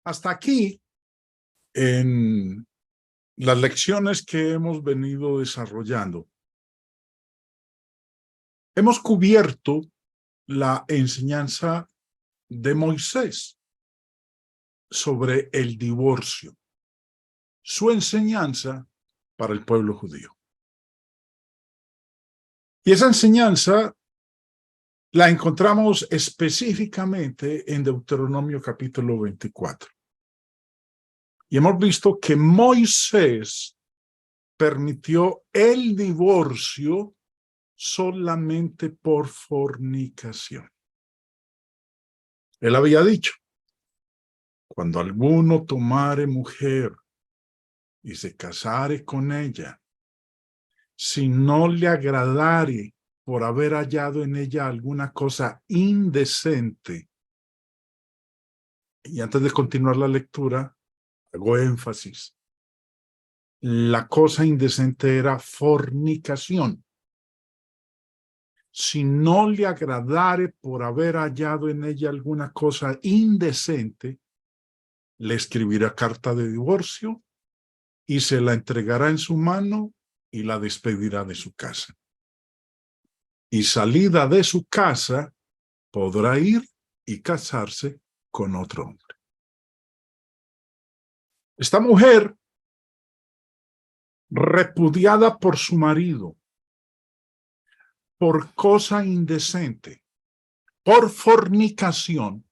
Hasta aquí, en las lecciones que hemos venido desarrollando, hemos cubierto la enseñanza de Moisés sobre el divorcio, su enseñanza para el pueblo judío. Y esa enseñanza la encontramos específicamente en Deuteronomio capítulo 24. Y hemos visto que Moisés permitió el divorcio solamente por fornicación. Él había dicho, cuando alguno tomare mujer y se casare con ella, si no le agradare por haber hallado en ella alguna cosa indecente. Y antes de continuar la lectura, hago énfasis. La cosa indecente era fornicación. Si no le agradare por haber hallado en ella alguna cosa indecente, le escribirá carta de divorcio y se la entregará en su mano y la despedirá de su casa. Y salida de su casa, podrá ir y casarse con otro hombre. Esta mujer, repudiada por su marido, por cosa indecente, por fornicación,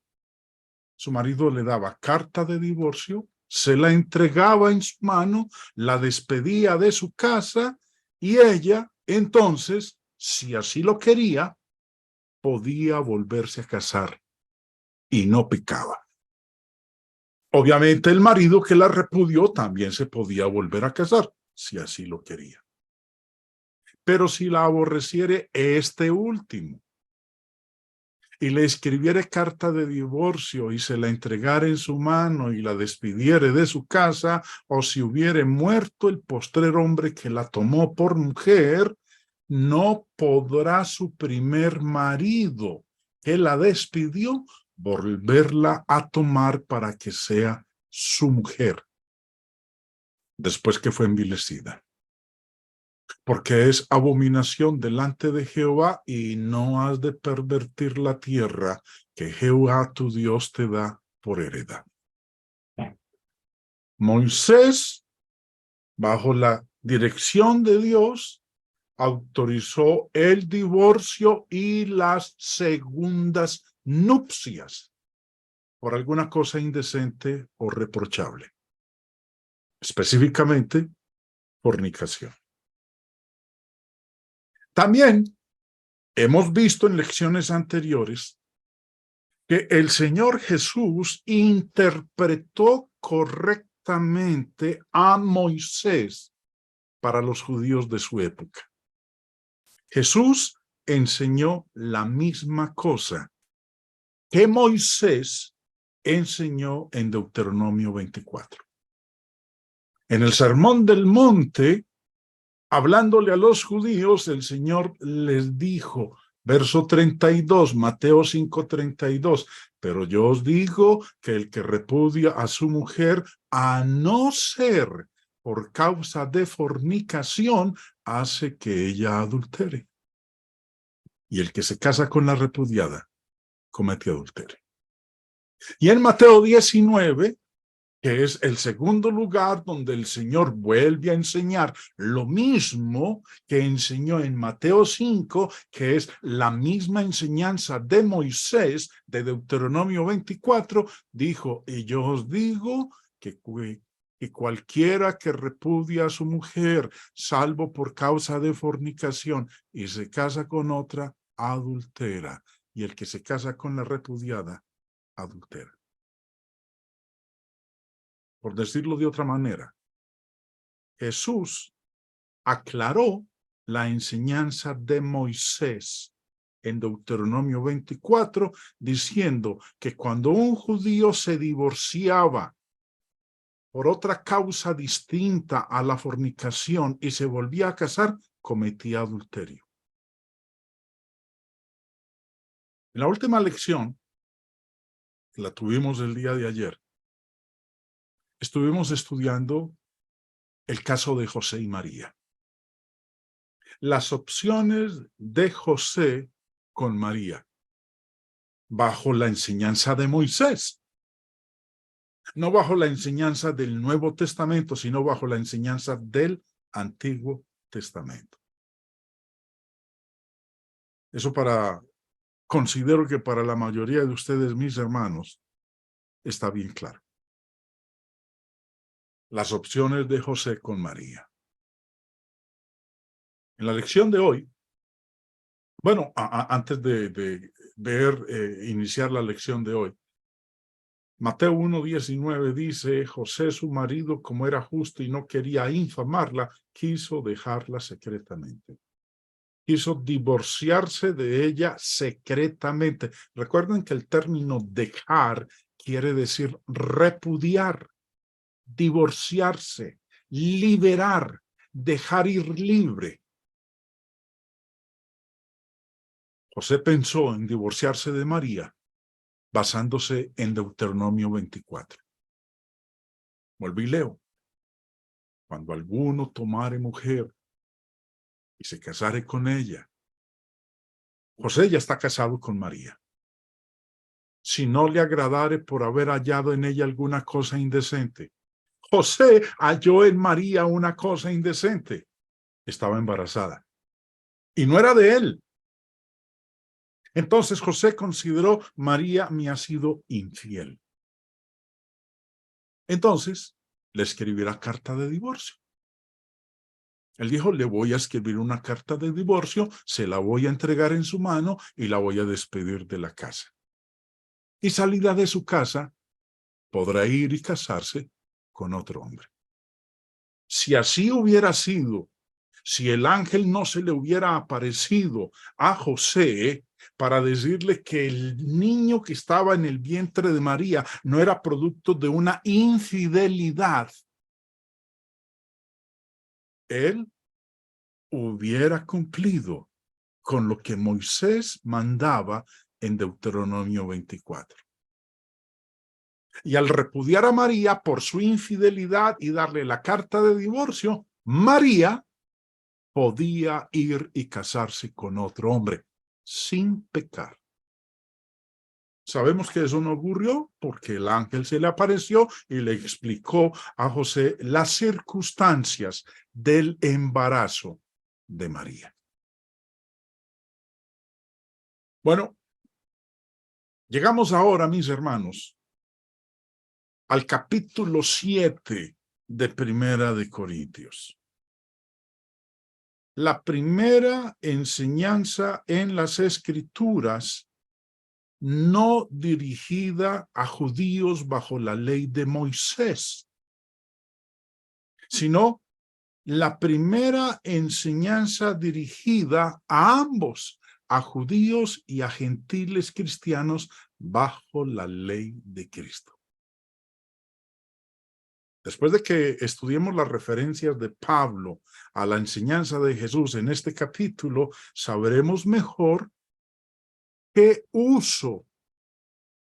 su marido le daba carta de divorcio, se la entregaba en su mano, la despedía de su casa y ella, entonces, si así lo quería, podía volverse a casar y no pecaba. Obviamente el marido que la repudió también se podía volver a casar, si así lo quería. Pero si la aborreciere este último y le escribiere carta de divorcio y se la entregare en su mano y la despidiere de su casa, o si hubiere muerto el postrer hombre que la tomó por mujer, no podrá su primer marido que la despidió volverla a tomar para que sea su mujer después que fue envilecida. Porque es abominación delante de Jehová y no has de pervertir la tierra que Jehová tu Dios te da por heredad. Moisés, bajo la dirección de Dios, autorizó el divorcio y las segundas nupcias por alguna cosa indecente o reprochable, específicamente fornicación. También hemos visto en lecciones anteriores que el Señor Jesús interpretó correctamente a Moisés para los judíos de su época. Jesús enseñó la misma cosa que Moisés enseñó en Deuteronomio 24. En el Sermón del Monte, hablándole a los judíos, el Señor les dijo, verso 32, Mateo 5:32, pero yo os digo que el que repudia a su mujer, a no ser por causa de fornicación, hace que ella adultere. Y el que se casa con la repudiada, comete adulterio. Y en Mateo 19, que es el segundo lugar donde el Señor vuelve a enseñar lo mismo que enseñó en Mateo 5, que es la misma enseñanza de Moisés, de Deuteronomio 24, dijo, y yo os digo que cualquiera que repudia a su mujer, salvo por causa de fornicación, y se casa con otra, adultera, y el que se casa con la repudiada, adultera. Por decirlo de otra manera, Jesús aclaró la enseñanza de Moisés en Deuteronomio 24, diciendo que cuando un judío se divorciaba por otra causa distinta a la fornicación y se volvía a casar, cometía adulterio. En la última lección, que la tuvimos el día de ayer, estuvimos estudiando el caso de José y María. Las opciones de José con María, bajo la enseñanza de Moisés. No bajo la enseñanza del Nuevo Testamento, sino bajo la enseñanza del Antiguo Testamento. Eso considero que para la mayoría de ustedes, mis hermanos, está bien claro. Las opciones de José con María. En la lección de hoy, bueno, antes de iniciar la lección de hoy, Mateo 1:19 dice, José su marido, como era justo y no quería infamarla, quiso dejarla secretamente. Quiso divorciarse de ella secretamente. Recuerden que el término dejar quiere decir repudiar, divorciarse, liberar, dejar ir libre. José pensó en divorciarse de María basándose en Deuteronomio 24. Volví y leo. Cuando alguno tomare mujer y se casare con ella, José ya está casado con María. Si no le agradare por haber hallado en ella alguna cosa indecente. José halló en María una cosa indecente. Estaba embarazada. Y no era de él. Entonces José consideró, María me ha sido infiel. Entonces le escribirá carta de divorcio. Él dijo, le voy a escribir una carta de divorcio, se la voy a entregar en su mano y la voy a despedir de la casa. Y salida de su casa, podrá ir y casarse con otro hombre. Si así hubiera sido, si el ángel no se le hubiera aparecido a José para decirle que el niño que estaba en el vientre de María no era producto de una infidelidad, él hubiera cumplido con lo que Moisés mandaba en Deuteronomio 24. Y al repudiar a María por su infidelidad y darle la carta de divorcio, María podía ir y casarse con otro hombre sin pecar. Sabemos que eso no ocurrió porque el ángel se le apareció y le explicó a José las circunstancias del embarazo de María. Bueno, llegamos ahora, mis hermanos, al capítulo 7 de Primera de Corintios. La primera enseñanza en las Escrituras no dirigida a judíos bajo la ley de Moisés, sino la primera enseñanza dirigida a ambos, a judíos y a gentiles cristianos bajo la ley de Cristo. Después de que estudiemos las referencias de Pablo a la enseñanza de Jesús en este capítulo, sabremos mejor qué uso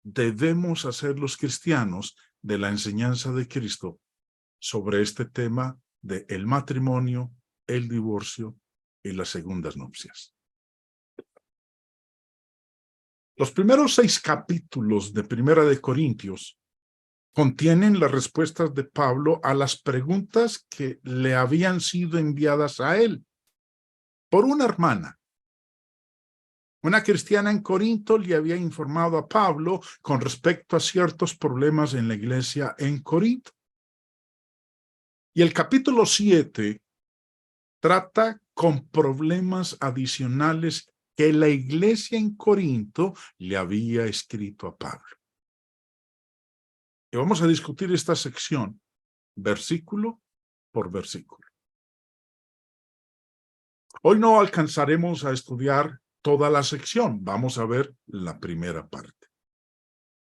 debemos hacer los cristianos de la enseñanza de Cristo sobre este tema de el matrimonio, el divorcio y las segundas nupcias. Los primeros 6 capítulos de Primera de Corintios contienen las respuestas de Pablo a las preguntas que le habían sido enviadas a él por una hermana. Una cristiana en Corinto le había informado a Pablo con respecto a ciertos problemas en la iglesia en Corinto. Y el capítulo 7 trata con problemas adicionales que la iglesia en Corinto le había escrito a Pablo. Y vamos a discutir esta sección versículo por versículo. Hoy no alcanzaremos a estudiar toda la sección. Vamos a ver la primera parte.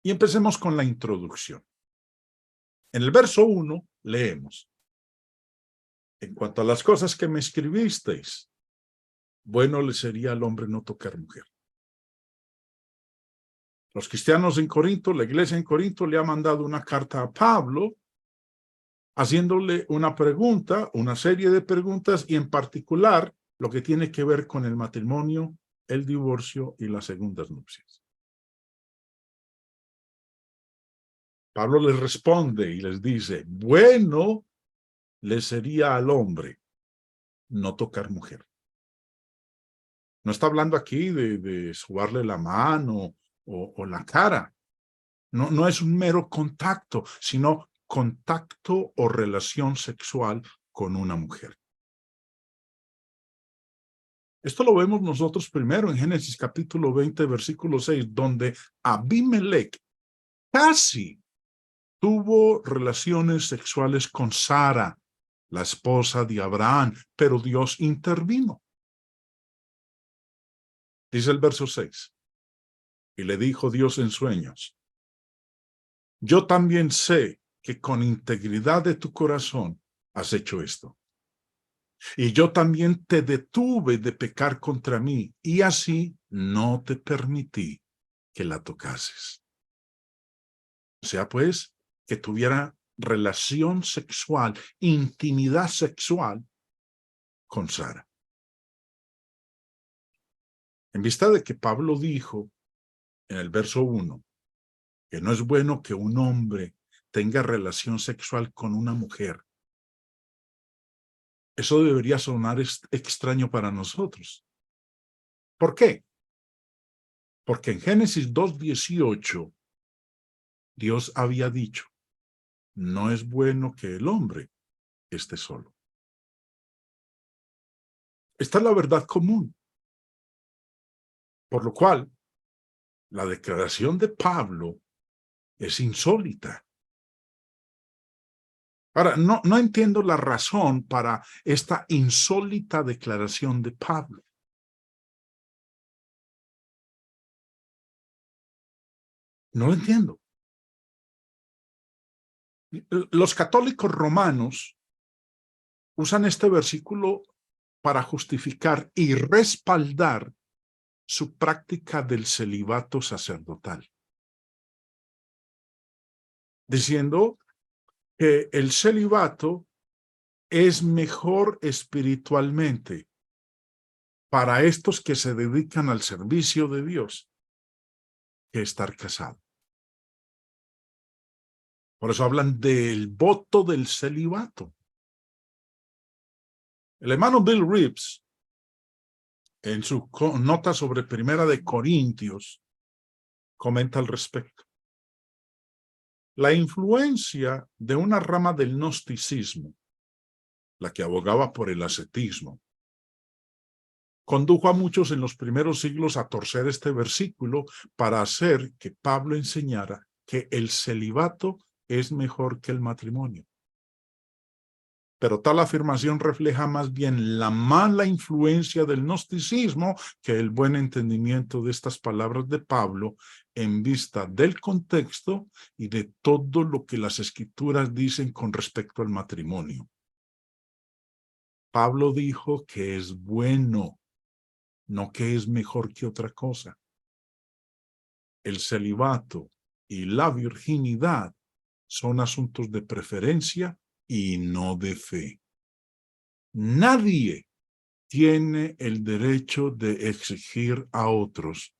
Y empecemos con la introducción. En el verso 1 leemos: en cuanto a las cosas que me escribisteis, bueno le sería al hombre no tocar mujer. Los cristianos en Corinto, la iglesia en Corinto le ha mandado una carta a Pablo haciéndole una pregunta, una serie de preguntas, y en particular lo que tiene que ver con el matrimonio, el divorcio y las segundas nupcias. Pablo les responde y les dice, bueno le sería al hombre no tocar mujer. No está hablando aquí de subarle la mano o la cara. No es un mero contacto, sino contacto o relación sexual con una mujer. Esto lo vemos nosotros primero en Génesis capítulo 20, versículo 6, donde Abimelech casi tuvo relaciones sexuales con Sara, la esposa de Abraham, pero Dios intervino. Dice el verso 6, y le dijo Dios en sueños, yo también sé que con integridad de tu corazón has hecho esto. Y yo también te detuve de pecar contra mí, y así no te permití que la tocases. O sea, pues, que tuviera relación sexual, intimidad sexual con Sara. En vista de que Pablo dijo en el verso 1 que no es bueno que un hombre tenga relación sexual con una mujer, eso debería sonar extraño para nosotros. ¿Por qué? Porque en Génesis 2:18 Dios había dicho, no es bueno que el hombre esté solo. Esta es la verdad común. Por lo cual, la declaración de Pablo es insólita. Ahora, no entiendo la razón para esta insólita declaración de Pablo. No lo entiendo. Los católicos romanos usan este versículo para justificar y respaldar su práctica del celibato sacerdotal, diciendo que el celibato es mejor espiritualmente para estos que se dedican al servicio de Dios que estar casado. Por eso hablan del voto del celibato. El hermano Bill Reeves, en su nota sobre Primera de Corintios, comenta al respecto. La influencia de una rama del gnosticismo, la que abogaba por el ascetismo, condujo a muchos en los primeros siglos a torcer este versículo para hacer que Pablo enseñara que el celibato es mejor que el matrimonio. Pero tal afirmación refleja más bien la mala influencia del gnosticismo que el buen entendimiento de estas palabras de Pablo en vista del contexto y de todo lo que las escrituras dicen con respecto al matrimonio. Pablo dijo que es bueno, no que es mejor que otra cosa. El celibato y la virginidad son asuntos de preferencia y no de fe. Nadie tiene el derecho de exigir a otros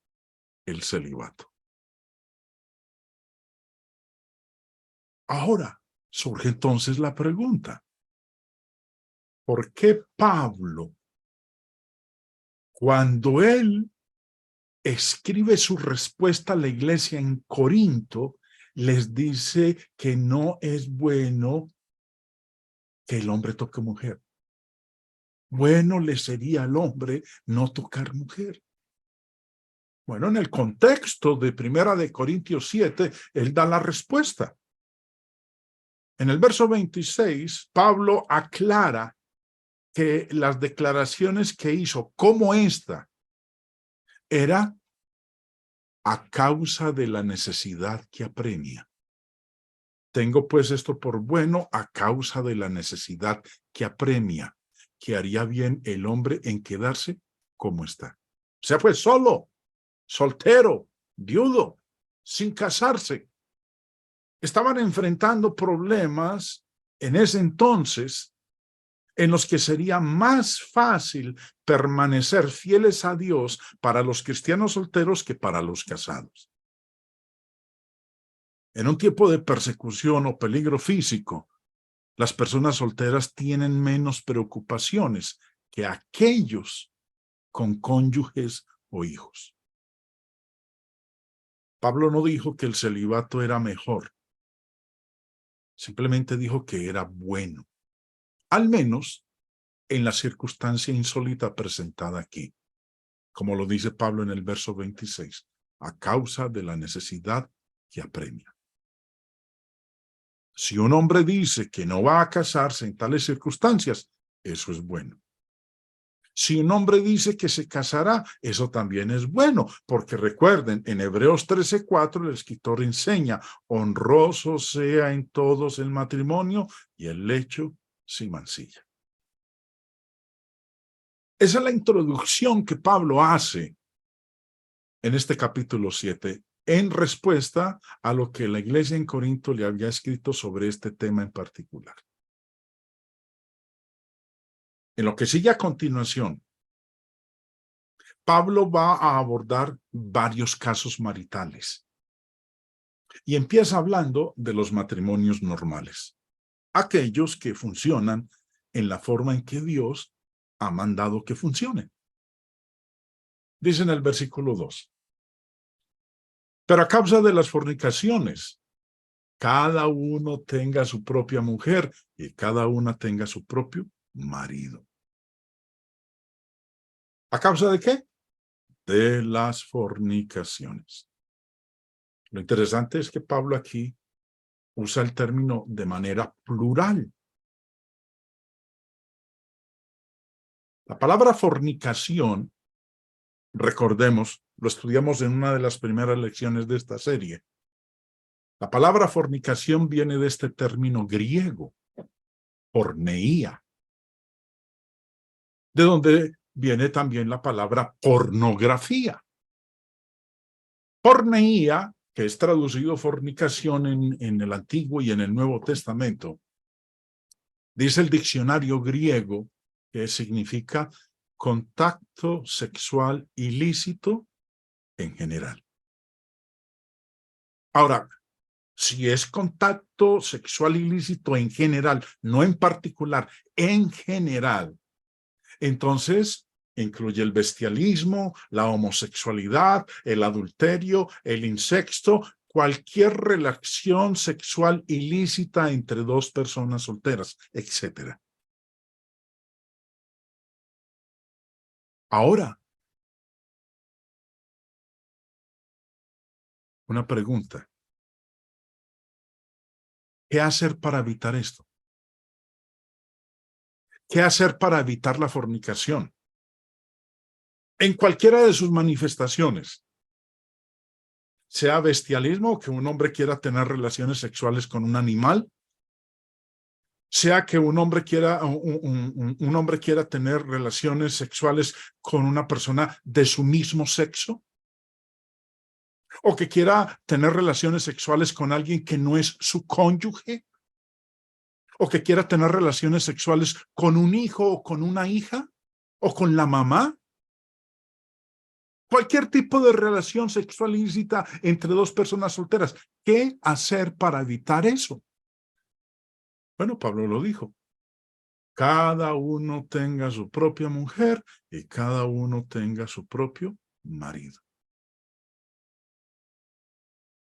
el celibato. Ahora surge entonces la pregunta, ¿por qué Pablo, cuando él escribe su respuesta a la iglesia en Corinto, les dice que no es bueno que el hombre toque mujer? Bueno le sería al hombre no tocar mujer. Bueno, en el contexto de Primera de Corintios 7, él da la respuesta. En el verso 26, Pablo aclara que las declaraciones que hizo, como esta, era a causa de la necesidad que apremia. Tengo pues esto por bueno a causa de la necesidad que apremia, que haría bien el hombre en quedarse como está. O sea, pues solo, soltero, viudo, sin casarse. Estaban enfrentando problemas en ese entonces en los que sería más fácil permanecer fieles a Dios para los cristianos solteros que para los casados. En un tiempo de persecución o peligro físico, las personas solteras tienen menos preocupaciones que aquellos con cónyuges o hijos. Pablo no dijo que el celibato era mejor, simplemente dijo que era bueno, al menos en la circunstancia insólita presentada aquí, como lo dice Pablo en el verso 26, a causa de la necesidad que apremia. Si un hombre dice que no va a casarse en tales circunstancias, eso es bueno. Si un hombre dice que se casará, eso también es bueno, porque recuerden, en Hebreos 13:4 el escritor enseña, honroso sea en todos el matrimonio y el lecho sin mancilla. Esa es la introducción que Pablo hace en este capítulo 7, en respuesta a lo que la iglesia en Corinto le había escrito sobre este tema en particular. En lo que sigue a continuación, Pablo va a abordar varios casos maritales y empieza hablando de los matrimonios normales, aquellos que funcionan en la forma en que Dios ha mandado que funcionen. Dice en el versículo 2, pero a causa de las fornicaciones, cada uno tenga su propia mujer y cada una tenga su propio marido. ¿A causa de qué? De las fornicaciones. Lo interesante es que Pablo aquí usa el término de manera plural. La palabra fornicación, recordemos, lo estudiamos en una de las primeras lecciones de esta serie. La palabra fornicación viene de este término griego, porneía, de donde viene también la palabra pornografía. Porneía, que es traducido fornicación en el Antiguo y en el Nuevo Testamento, dice el diccionario griego que significa contacto sexual ilícito en general. Ahora, si es contacto sexual ilícito en general, no en particular, en general, entonces incluye el bestialismo, la homosexualidad, el adulterio, el incesto, cualquier relación sexual ilícita entre dos personas solteras, etc. Ahora, una pregunta. ¿Qué hacer para evitar esto? ¿Qué hacer para evitar la fornicación? En cualquiera de sus manifestaciones, sea bestialismo, que un hombre quiera tener relaciones sexuales con un animal, sea que un hombre quiera tener relaciones sexuales con una persona de su mismo sexo, o que quiera tener relaciones sexuales con alguien que no es su cónyuge, o que quiera tener relaciones sexuales con un hijo o con una hija, o con la mamá. Cualquier tipo de relación sexual ilícita entre dos personas solteras. ¿Qué hacer para evitar eso? Bueno, Pablo lo dijo. Cada uno tenga su propia mujer y cada uno tenga su propio marido.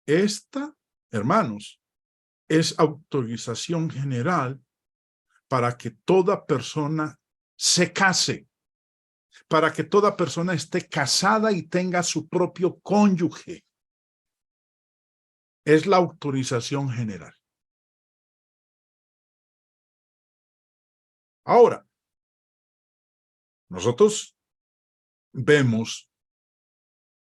Esta, hermanos, es autorización general para que toda persona se case, para que toda persona esté casada y tenga su propio cónyuge. Es la autorización general. Ahora, nosotros vemos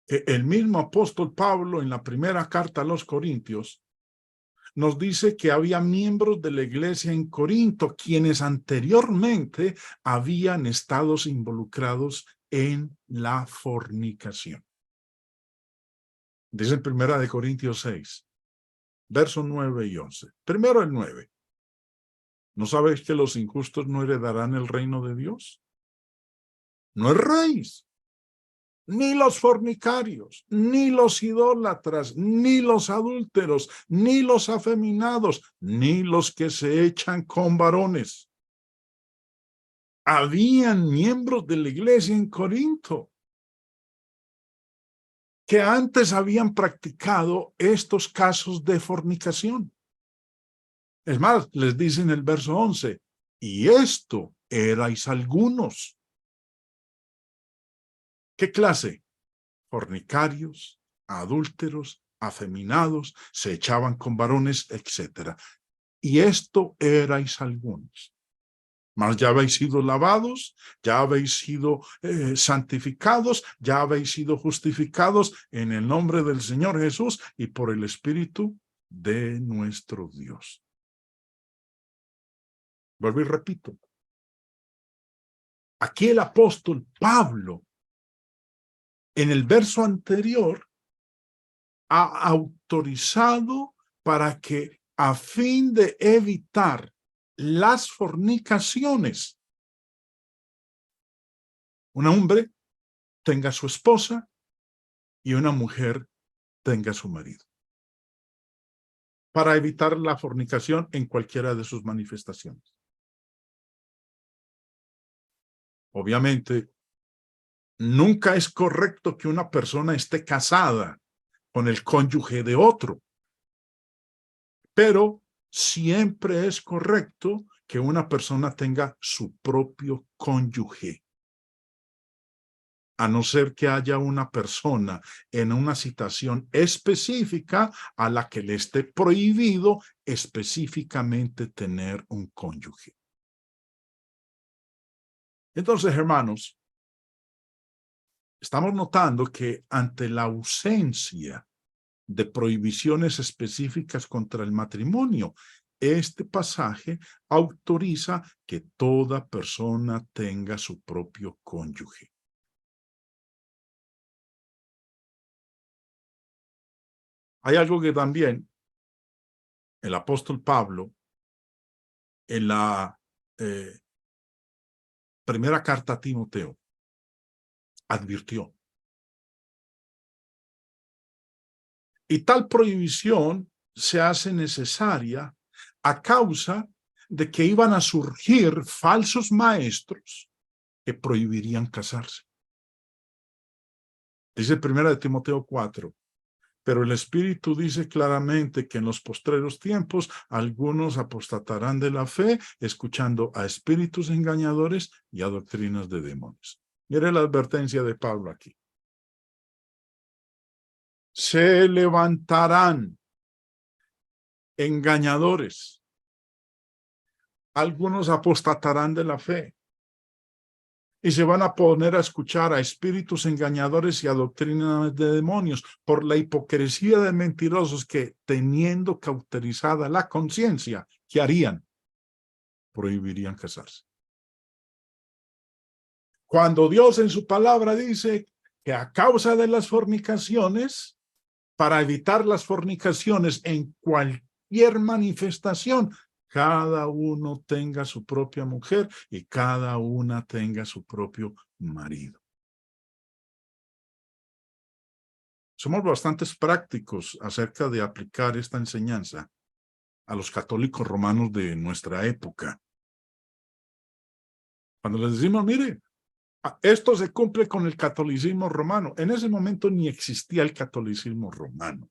que el mismo apóstol Pablo en la primera carta a los Corintios nos dice que había miembros de la iglesia en Corinto quienes anteriormente habían estado involucrados en la fornicación. Dice en primera de Corintios 6, versos 9 y 11. Primero el 9. ¿No sabéis que los injustos no heredarán el reino de Dios? No erréis. Ni los fornicarios, ni los idólatras, ni los adúlteros, ni los afeminados, ni los que se echan con varones. Habían miembros de la iglesia en Corinto que antes habían practicado estos casos de fornicación. Es más, les dice en el verso 11, y esto erais algunos. ¿Qué clase? Fornicarios, adúlteros, afeminados, se echaban con varones, etc. Y esto erais algunos. Mas ya habéis sido lavados, ya habéis sido santificados, ya habéis sido justificados en el nombre del Señor Jesús y por el Espíritu de nuestro Dios. Vuelvo y repito. Aquí el apóstol Pablo, en el verso anterior, ha autorizado para que, a fin de evitar las fornicaciones, un hombre tenga su esposa y una mujer tenga su marido, para evitar la fornicación en cualquiera de sus manifestaciones. Obviamente, nunca es correcto que una persona esté casada con el cónyuge de otro, pero siempre es correcto que una persona tenga su propio cónyuge, a no ser que haya una persona en una situación específica a la que le esté prohibido específicamente tener un cónyuge. Entonces, hermanos, estamos notando que ante la ausencia de prohibiciones específicas contra el matrimonio, este pasaje autoriza que toda persona tenga su propio cónyuge. Hay algo que también el apóstol Pablo, en la primera carta a Timoteo, advirtió. Y tal prohibición se hace necesaria a causa de que iban a surgir falsos maestros que prohibirían casarse. Dice 1 Timoteo 4. Pero el Espíritu dice claramente que en los postreros tiempos algunos apostatarán de la fe, escuchando a espíritus engañadores y a doctrinas de demonios. Mire la advertencia de Pablo aquí. Se levantarán engañadores. Algunos apostatarán de la fe y se van a poner a escuchar a espíritus engañadores y a doctrinas de demonios por la hipocresía de mentirosos que, teniendo cauterizada la conciencia, ¿qué harían? Prohibirían casarse. Cuando Dios en su palabra dice que a causa de las fornicaciones, para evitar las fornicaciones en cualquier manifestación, cada uno tenga su propia mujer y cada una tenga su propio marido. Somos bastante prácticos acerca de aplicar esta enseñanza a los católicos romanos de nuestra época. Cuando les decimos, mire, esto se cumple con el catolicismo romano. En ese momento ni existía el catolicismo romano.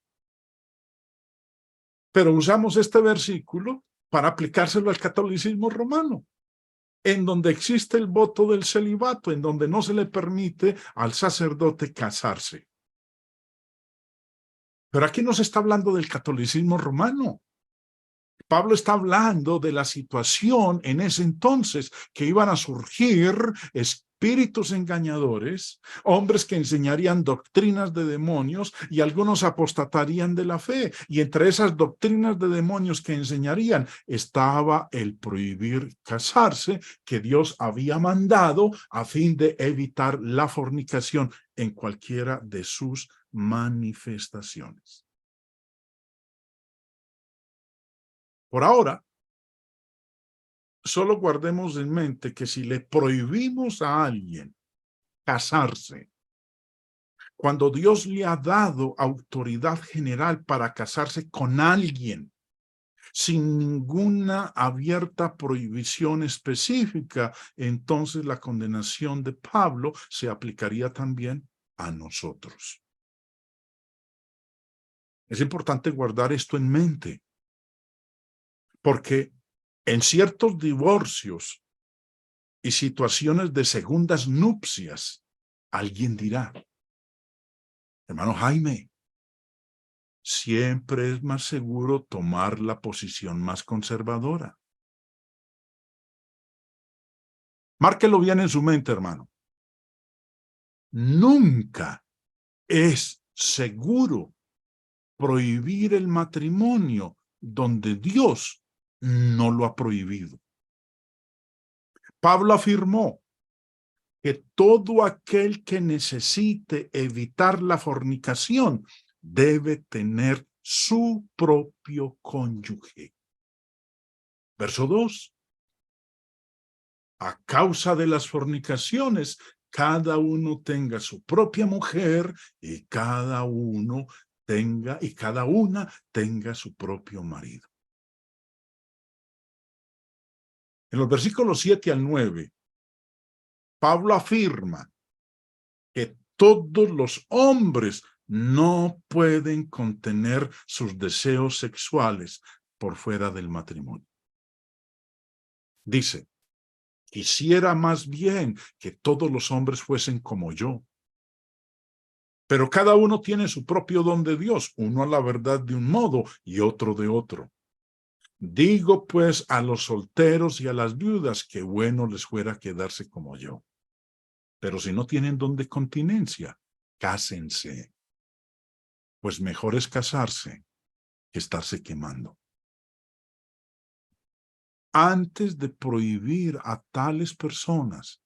Pero usamos este versículo para aplicárselo al catolicismo romano, en donde existe el voto del celibato, en donde no se le permite al sacerdote casarse. Pero aquí no se está hablando del catolicismo romano. Pablo está hablando de la situación en ese entonces, que iban a surgir espíritus engañadores, hombres que enseñarían doctrinas de demonios y algunos apostatarían de la fe. Y entre esas doctrinas de demonios que enseñarían estaba el prohibir casarse, que Dios había mandado a fin de evitar la fornicación en cualquiera de sus manifestaciones. Por ahora, solo guardemos en mente que si le prohibimos a alguien casarse, cuando Dios le ha dado autoridad general para casarse con alguien, sin ninguna abierta prohibición específica, entonces la condenación de Pablo se aplicaría también a nosotros. Es importante guardar esto en mente, porque en ciertos divorcios y situaciones de segundas nupcias, alguien dirá, hermano Jaime, siempre es más seguro tomar la posición más conservadora. Márquelo bien en su mente, hermano. Nunca es seguro prohibir el matrimonio donde Dios no lo ha prohibido. Pablo afirmó que todo aquel que necesite evitar la fornicación debe tener su propio cónyuge. Verso 2. A causa de las fornicaciones, cada uno tenga su propia mujer y cada una tenga su propio marido. En los versículos 7 al 9, Pablo afirma que todos los hombres no pueden contener sus deseos sexuales por fuera del matrimonio. Dice, quisiera más bien que todos los hombres fuesen como yo. Pero cada uno tiene su propio don de Dios, uno a la verdad de un modo y otro de otro. Digo pues a los solteros y a las viudas que bueno les fuera quedarse como yo. Pero si no tienen don de continencia, cásense. Pues mejor es casarse que estarse quemando. Antes de prohibir a tales personas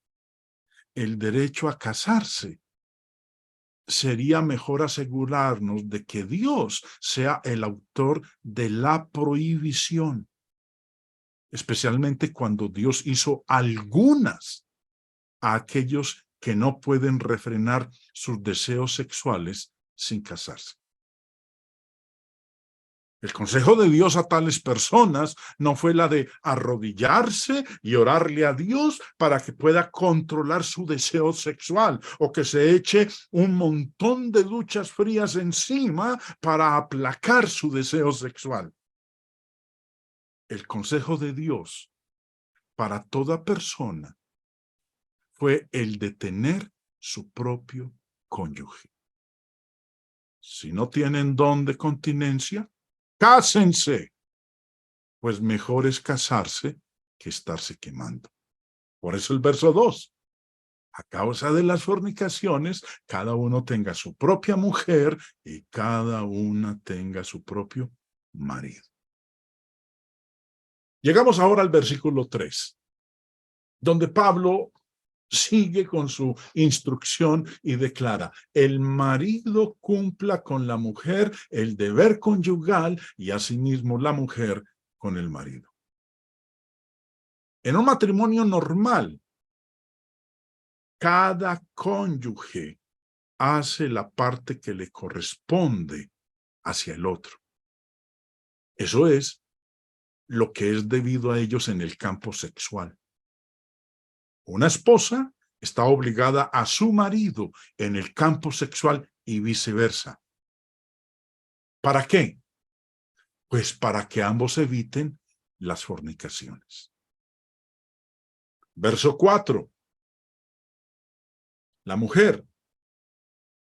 el derecho a casarse, sería mejor asegurarnos de que Dios sea el autor de la prohibición, especialmente cuando Dios hizo algunas a aquellos que no pueden refrenar sus deseos sexuales sin casarse. El consejo de Dios a tales personas no fue la de arrodillarse y orarle a Dios para que pueda controlar su deseo sexual o que se eche un montón de duchas frías encima para aplacar su deseo sexual. El consejo de Dios para toda persona fue el de tener su propio cónyuge. Si no tienen don de continencia, cásense, pues mejor es casarse que estarse quemando. Por eso el verso 2. A causa de las fornicaciones, cada uno tenga su propia mujer y cada una tenga su propio marido. Llegamos ahora al versículo 3, donde Pablo sigue con su instrucción y declara, el marido cumpla con la mujer el deber conyugal y asimismo la mujer con el marido. En un matrimonio normal, cada cónyuge hace la parte que le corresponde hacia el otro. Eso es lo que es debido a ellos en el campo sexual. Una esposa está obligada a su marido en el campo sexual y viceversa. ¿Para qué? Pues para que ambos eviten las fornicaciones. Verso 4. La mujer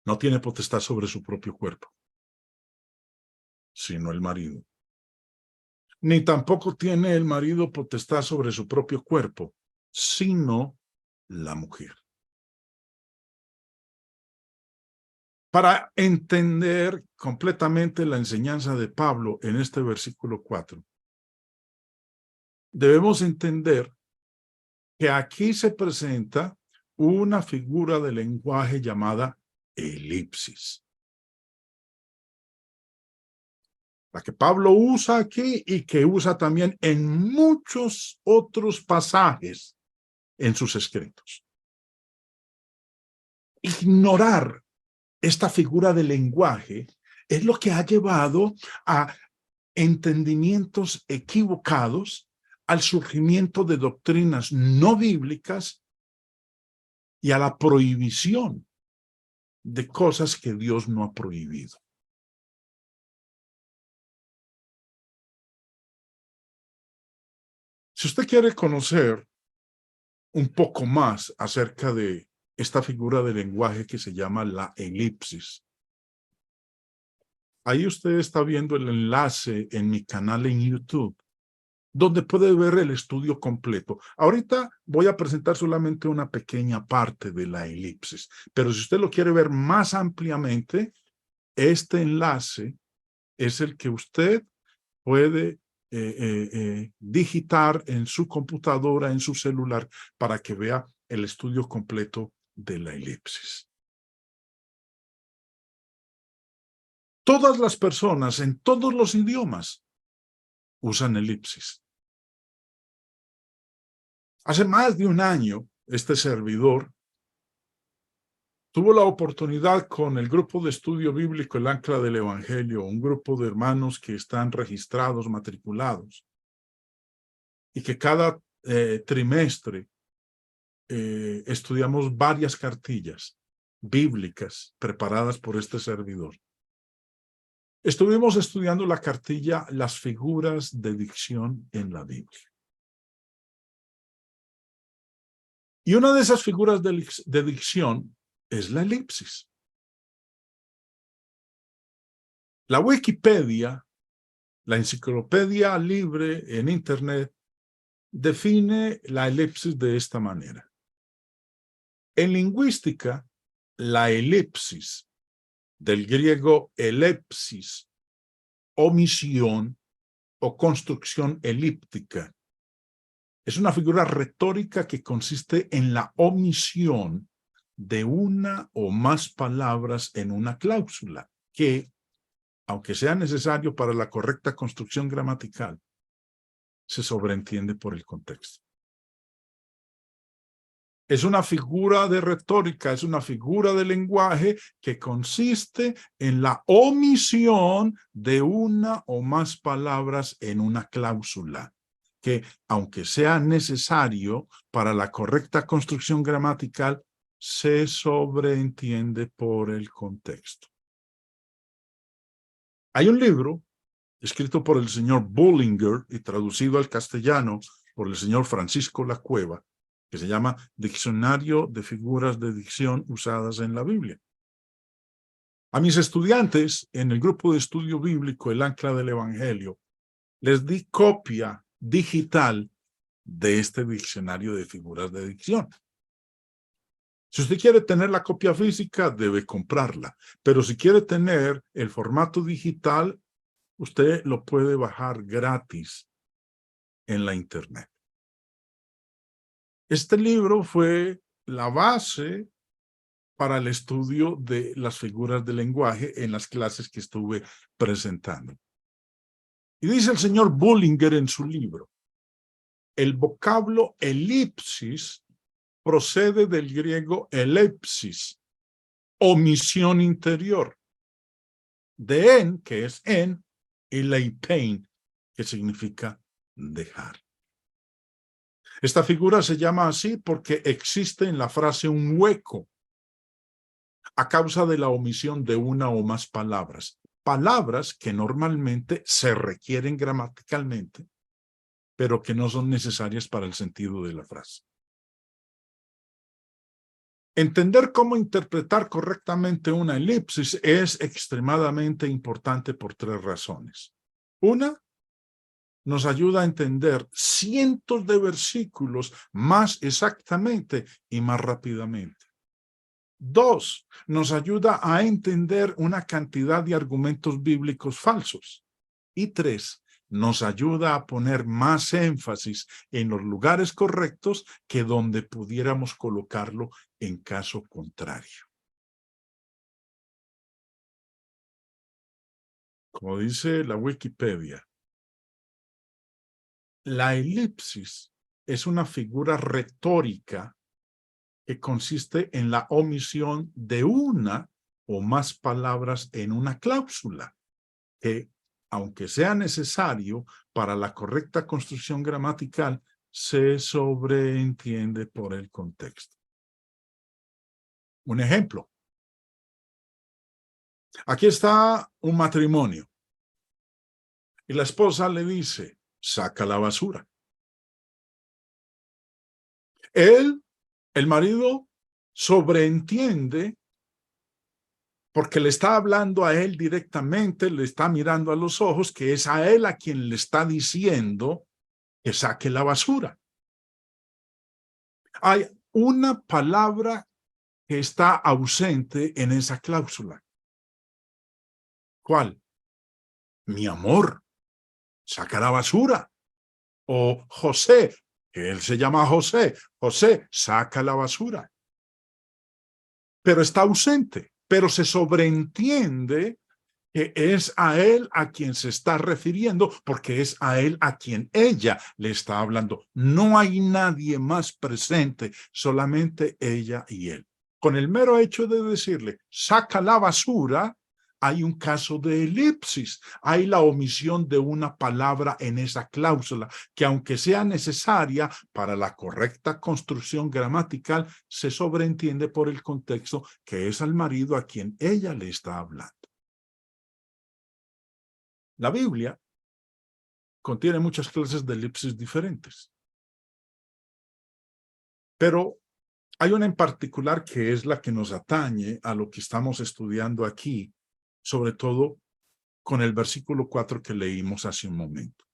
no tiene potestad sobre su propio cuerpo, sino el marido. Ni tampoco tiene el marido potestad sobre su propio cuerpo, sino la mujer. Para entender completamente la enseñanza de Pablo en este versículo 4, debemos entender que aquí se presenta una figura de lenguaje llamada elipsis. la que Pablo usa aquí y que usa también en muchos otros pasajes en sus escritos. Ignorar esta figura del lenguaje es lo que ha llevado a entendimientos equivocados, al surgimiento de doctrinas no bíblicas y a la prohibición de cosas que Dios no ha prohibido. Si usted quiere conocer un poco más acerca de esta figura de lenguaje que se llama la elipsis, ahí usted está viendo el enlace en mi canal en YouTube, donde puede ver el estudio completo. Ahorita voy a presentar solamente una pequeña parte de la elipsis, pero si usted lo quiere ver más ampliamente, este enlace es el que usted puede digitar en su computadora, en su celular, para que vea el estudio completo de la elipsis. Todas las personas en todos los idiomas usan elipsis. Hace más de un año, este servidor tuvo la oportunidad con el grupo de estudio bíblico El Ancla del Evangelio, un grupo de hermanos que están registrados, matriculados, y que cada trimestre estudiamos varias cartillas bíblicas preparadas por este servidor. Estuvimos estudiando la cartilla Las figuras de dicción en la Biblia. Y una de esas figuras de dicción es la elipsis. La Wikipedia, la enciclopedia libre en Internet, define la elipsis de esta manera. En lingüística, la elipsis, del griego elepsis, omisión o construcción elíptica, es una figura retórica que consiste en la omisión de una o más palabras en una cláusula que, aunque sea necesario para la correcta construcción gramatical, se sobreentiende por el contexto. Es una figura de retórica, es una figura de lenguaje que consiste en la omisión de una o más palabras en una cláusula, que, aunque sea necesario para la correcta construcción gramatical, se sobreentiende por el contexto. Hay un libro escrito por el señor Bullinger y traducido al castellano por el señor Francisco Lacueva, que se llama Diccionario de Figuras de Dicción usadas en la Biblia. A mis estudiantes en el grupo de estudio bíblico El Ancla del Evangelio, les di copia digital de este diccionario de figuras de dicción. Si usted quiere tener la copia física, debe comprarla, pero si quiere tener el formato digital, usted lo puede bajar gratis en la Internet. Este libro fue la base para el estudio de las figuras de lenguaje en las clases que estuve presentando. Y dice el señor Bullinger en su libro, el vocablo elipsis procede del griego elepsis, omisión interior, de en, que es en, y leipein, que significa dejar. Esta figura se llama así porque existe en la frase un hueco a causa de la omisión de una o más palabras. Palabras que normalmente se requieren gramaticalmente, pero que no son necesarias para el sentido de la frase. Entender cómo interpretar correctamente una elipsis es extremadamente importante por tres razones. Una, nos ayuda a entender cientos de versículos más exactamente y más rápidamente. Dos, nos ayuda a entender una cantidad de argumentos bíblicos falsos. Y tres, nos ayuda a poner más énfasis en los lugares correctos que donde pudiéramos colocarlo en caso contrario. como dice la Wikipedia, la elipsis es una figura retórica que consiste en la omisión de una o más palabras en una cláusula, que, aunque sea necesario para la correcta construcción gramatical, se sobreentiende por el contexto. Un ejemplo. Aquí está un matrimonio y la esposa le dice, saca la basura. El marido, sobreentiende porque le está hablando a él directamente, le está mirando a los ojos, que es a él a quien le está diciendo que saque la basura. Hay una palabra que está ausente en esa cláusula. ¿Cuál? Mi amor, saca la basura. O José, que él se llama José. José, saca la basura. Pero está ausente, pero se sobreentiende que es a él a quien se está refiriendo, porque es a él a quien ella le está hablando. No hay nadie más presente, solamente ella y él. Con el mero hecho de decirle, saca la basura, hay un caso de elipsis, hay la omisión de una palabra en esa cláusula, que aunque sea necesaria para la correcta construcción gramatical, se sobreentiende por el contexto que es al marido a quien ella le está hablando. La Biblia contiene muchas clases de elipsis diferentes, pero hay una en particular que es la que nos atañe a lo que estamos estudiando aquí, sobre todo con el versículo 4 que leímos hace un momento.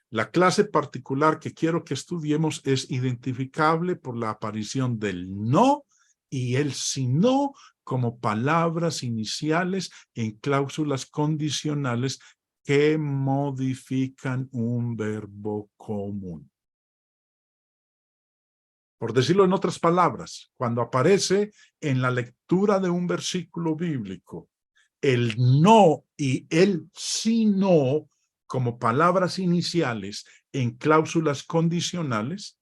La clase particular que quiero que estudiemos es identificable por la aparición del no y el si no como palabras iniciales en cláusulas condicionales que modifican un verbo común. Por decirlo en otras palabras, cuando aparece en la lectura de un versículo bíblico el no y el si no como palabras iniciales en cláusulas condicionales,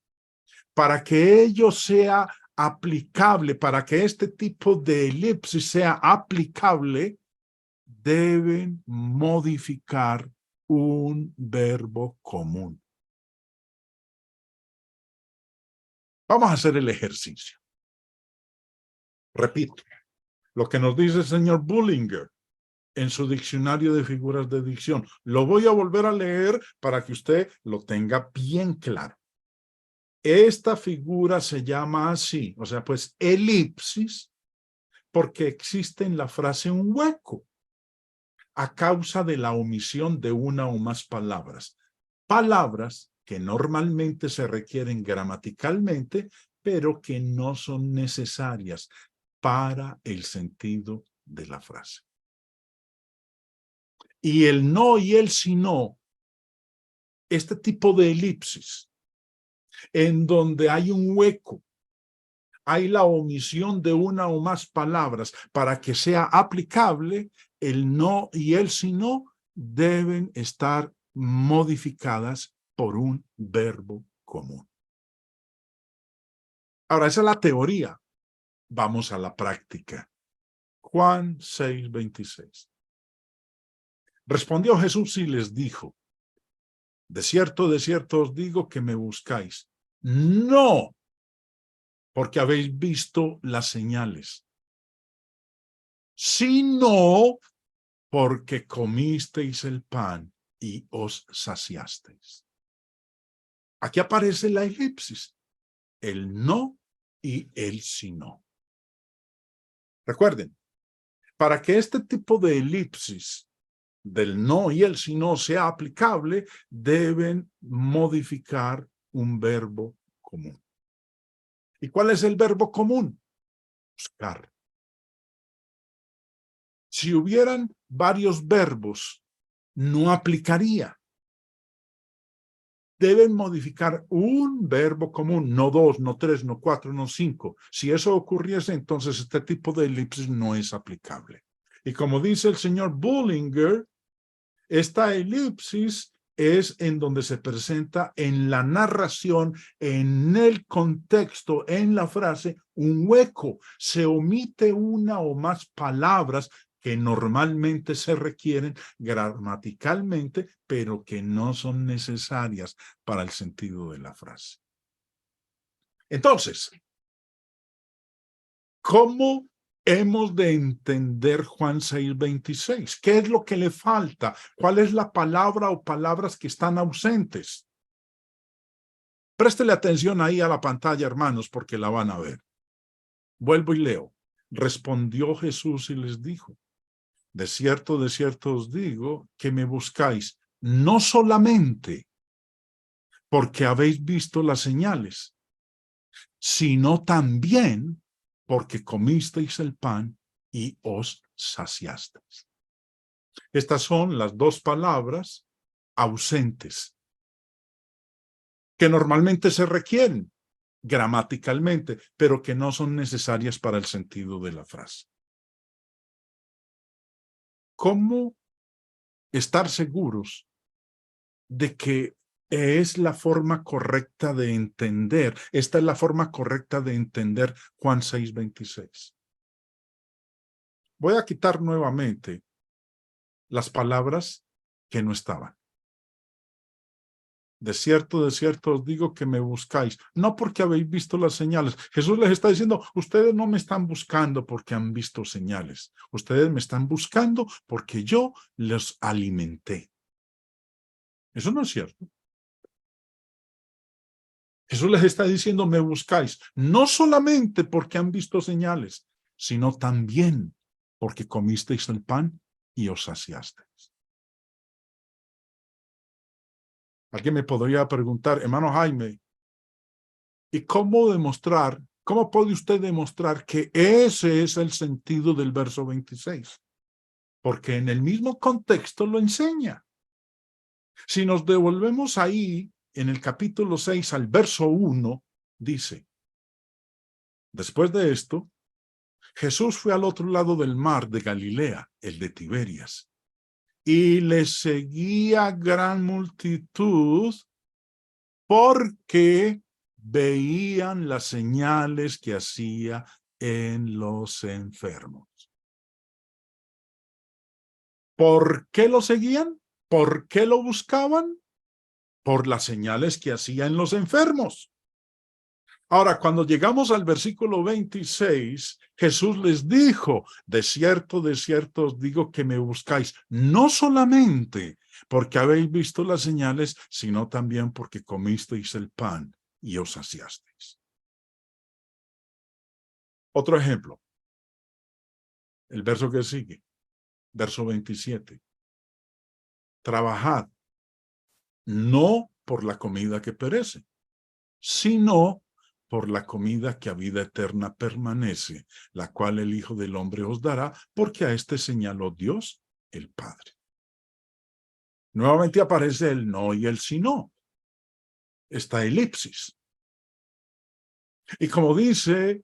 para que ello sea aplicable, para que este tipo de elipsis sea aplicable, deben modificar un verbo común. Vamos a hacer el ejercicio. Repito, lo que nos dice el señor Bullinger en su diccionario de figuras de dicción. Lo voy a volver a leer para que usted lo tenga bien claro. Esta figura se llama así, o sea, pues elipsis, porque existe en la frase un hueco a causa de la omisión de una o más palabras. Palabras que normalmente se requieren gramaticalmente, pero que no son necesarias para el sentido de la frase. Y el no y el si no, este tipo de elipsis, en donde hay un hueco, hay la omisión de una o más palabras para que sea aplicable, el no y el si no deben estar modificadas por un verbo común. Ahora, esa es la teoría. Vamos a la práctica. Juan 6:26. Respondió Jesús y les dijo, de cierto os digo que me buscáis, no porque habéis visto las señales, sino porque comisteis el pan y os saciasteis. Aquí aparece la elipsis, el no y el si no. Recuerden, para que este tipo de elipsis del no y el si no sea aplicable, deben modificar un verbo común. ¿Y cuál es el verbo común? Buscar. Si hubieran varios verbos, no aplicaría. Deben modificar un verbo común, no dos, no tres, no cuatro, no cinco. Si eso ocurriese, entonces este tipo de elipsis no es aplicable. Y como dice el señor Bullinger, esta elipsis es en donde se presenta en la narración, en el contexto, en la frase, un hueco. Se omite una o más palabras que normalmente se requieren gramaticalmente, pero que no son necesarias para el sentido de la frase. Entonces, ¿cómo hemos de entender Juan 6:26? ¿Qué es lo que le falta? ¿Cuál es la palabra o palabras que están ausentes? Préstele atención ahí a la pantalla, hermanos, porque la van a ver. Vuelvo y leo. Respondió Jesús y les dijo: de cierto os digo que me buscáis, no solamente porque habéis visto las señales, sino también porque comisteis el pan y os saciasteis. Estas son las dos palabras ausentes que normalmente se requieren gramaticalmente, pero que no son necesarias para el sentido de la frase. ¿Cómo estar seguros de que es la forma correcta de entender? Esta es la forma correcta de entender Juan 6:26. Voy a quitar nuevamente las palabras que no estaban. De cierto os digo que me buscáis, no porque habéis visto las señales. Jesús les está diciendo, ustedes no me están buscando porque han visto señales. Ustedes me están buscando porque yo los alimenté. Eso no es cierto. Jesús les está diciendo, me buscáis, no solamente porque han visto señales, sino también porque comisteis el pan y os saciasteis. Alguien me podría preguntar, hermano Jaime, ¿y cómo demostrar, cómo puede usted demostrar que ese es el sentido del verso 26? Porque en el mismo contexto lo enseña. Si nos devolvemos ahí, en el capítulo 6 al verso 1, dice, después de esto, Jesús fue al otro lado del mar de Galilea, el de Tiberias, y le seguía gran multitud porque veían las señales que hacía en los enfermos. ¿Por qué lo seguían? ¿Por qué lo buscaban? Por las señales que hacía en los enfermos. Ahora, cuando llegamos al versículo 26, Jesús les dijo, de cierto os digo que me buscáis, no solamente porque habéis visto las señales, sino también porque comisteis el pan y os saciasteis. Otro ejemplo, el verso que sigue, verso 27. Trabajad, no por la comida que perece, sino por la comida que a vida eterna permanece, la cual el Hijo del Hombre os dará, porque a este señaló Dios, el Padre. Nuevamente aparece el no y el si no. Esta elipsis. Y como dice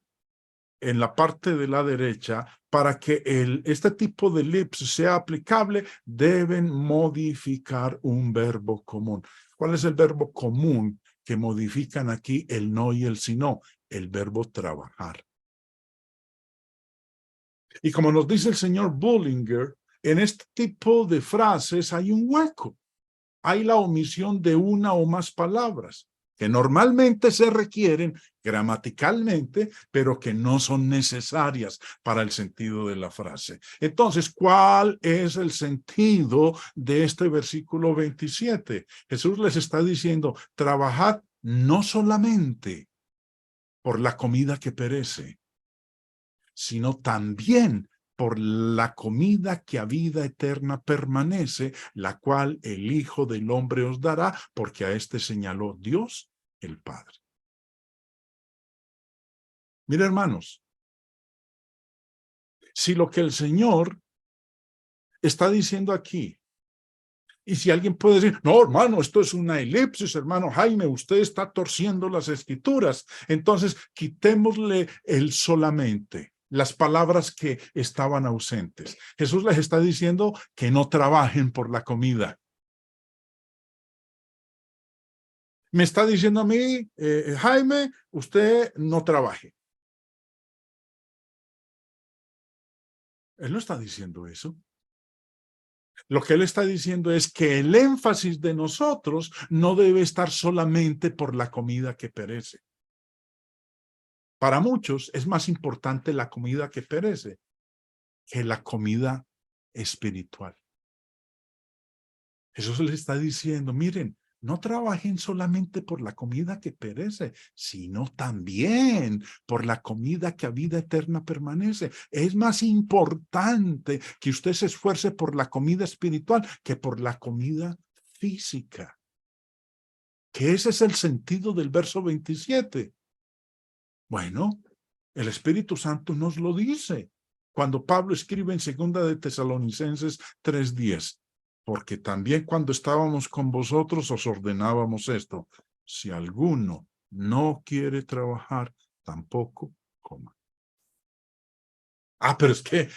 en la parte de la derecha, para que este tipo de elipsis sea aplicable, deben modificar un verbo común. ¿Cuál es el verbo común que modifican aquí el no y el si no? El verbo trabajar. Y como nos dice el señor Bullinger, en este tipo de frases hay un hueco. Hay la omisión de una o más palabras que normalmente se requieren gramaticalmente, pero que no son necesarias para el sentido de la frase. Entonces, ¿cuál es el sentido de este versículo 27? Jesús les está diciendo, trabajad no solamente por la comida que perece, sino también por la comida que a vida eterna permanece, la cual el Hijo del Hombre os dará, porque a este señaló Dios, el Padre. Mira, hermanos, si lo que el Señor está diciendo aquí, y si alguien puede decir, no, hermano, esto es una elipsis, hermano Jaime, usted está torciendo las escrituras, entonces quitémosle el solamente. las palabras que estaban ausentes. Jesús les está diciendo que no trabajen por la comida. Me está diciendo a mí, Jaime, usted no trabaje. Él no está diciendo eso. Lo que él está diciendo es que el énfasis de nosotros no debe estar solamente por la comida que perece. Para muchos es más importante la comida que perece que la comida espiritual. Jesús les está diciendo, miren, no trabajen solamente por la comida que perece, sino también por la comida que a vida eterna permanece. Es más importante que usted se esfuerce por la comida espiritual que por la comida física. Que ese es el sentido del verso 27. Bueno, el Espíritu Santo nos lo dice cuando Pablo escribe en 2 de Tesalonicenses 3:10. Porque también cuando estábamos con vosotros os ordenábamos esto: si alguno no quiere trabajar, tampoco coma. Pero es que,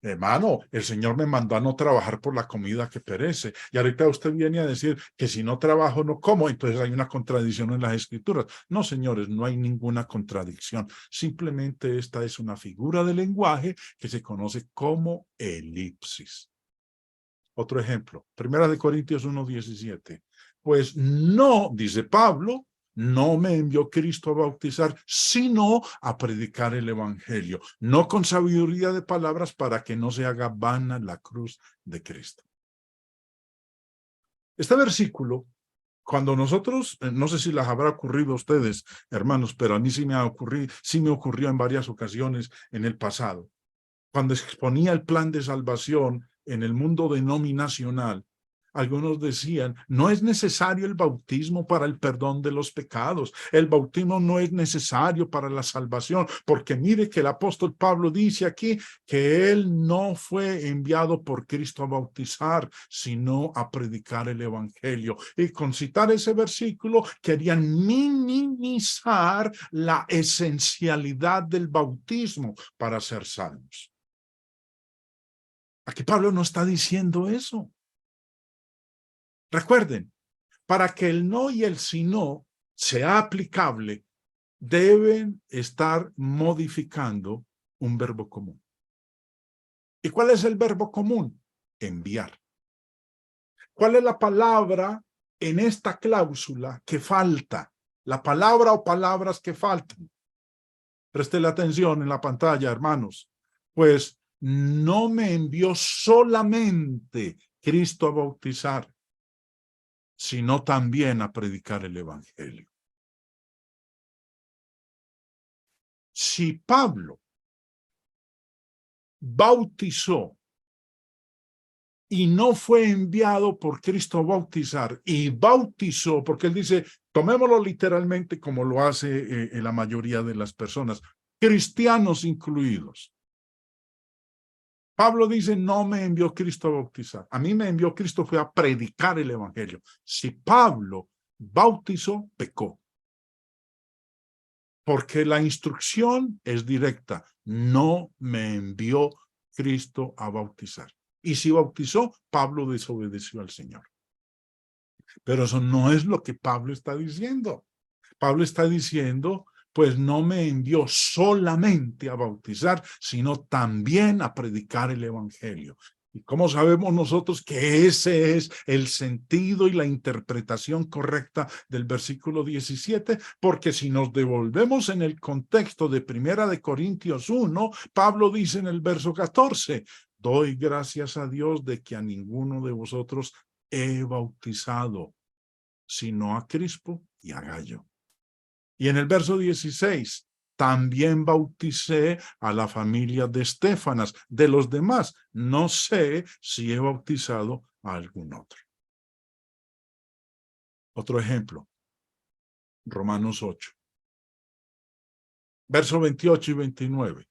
hermano, el Señor me mandó a no trabajar por la comida que perece. Y ahorita usted viene a decir que si no trabajo, no como. Entonces hay una contradicción en las Escrituras. No, señores, no hay ninguna contradicción. Simplemente esta es una figura de lenguaje que se conoce como elipsis. Otro ejemplo, 1 Corintios 1:17. Pues no, dice Pablo, no me envió Cristo a bautizar, sino a predicar el evangelio, no con sabiduría de palabras para que no se haga vana la cruz de Cristo. Este versículo, cuando nosotros, no sé si les habrá ocurrido a ustedes, hermanos, pero a mí sí me ocurrió en varias ocasiones en el pasado. Cuando exponía el plan de salvación en el mundo denominacional, algunos decían, no es necesario el bautismo para el perdón de los pecados. El bautismo no es necesario para la salvación, porque mire que el apóstol Pablo dice aquí que él no fue enviado por Cristo a bautizar, sino a predicar el evangelio. Y con citar ese versículo, querían minimizar la esencialidad del bautismo para ser salvos. Aquí Pablo no está diciendo eso. Recuerden, para que el no y el si no sea aplicable, deben estar modificando un verbo común. ¿Y cuál es el verbo común? Enviar. ¿Cuál es la palabra en esta cláusula que falta? La palabra o palabras que faltan. Preste atención en la pantalla, hermanos. Pues no me envió solamente Cristo a bautizar, sino también a predicar el evangelio. Si Pablo bautizó y no fue enviado por Cristo a bautizar, y bautizó, porque él dice, tomémoslo literalmente como lo hace la mayoría de las personas, cristianos incluidos. Pablo dice, no me envió Cristo a bautizar. A mí me envió Cristo fue a predicar el evangelio. Si Pablo bautizó, pecó. Porque la instrucción es directa. No me envió Cristo a bautizar. Y si bautizó, Pablo desobedeció al Señor. Pero eso no es lo que Pablo está diciendo. Pablo está diciendo, pues no me envió solamente a bautizar, sino también a predicar el evangelio. ¿Y cómo sabemos nosotros que ese es el sentido y la interpretación correcta del versículo 17? Porque si nos devolvemos en el contexto de 1 Corintios 1, Pablo dice en el verso 14, doy gracias a Dios de que a ninguno de vosotros he bautizado, sino a Crispo y a Gayo. Y en el verso 16, también bauticé a la familia de Estéfanas. De los demás, no sé si he bautizado a algún otro. Otro ejemplo, Romanos 8, verso 28 y 29.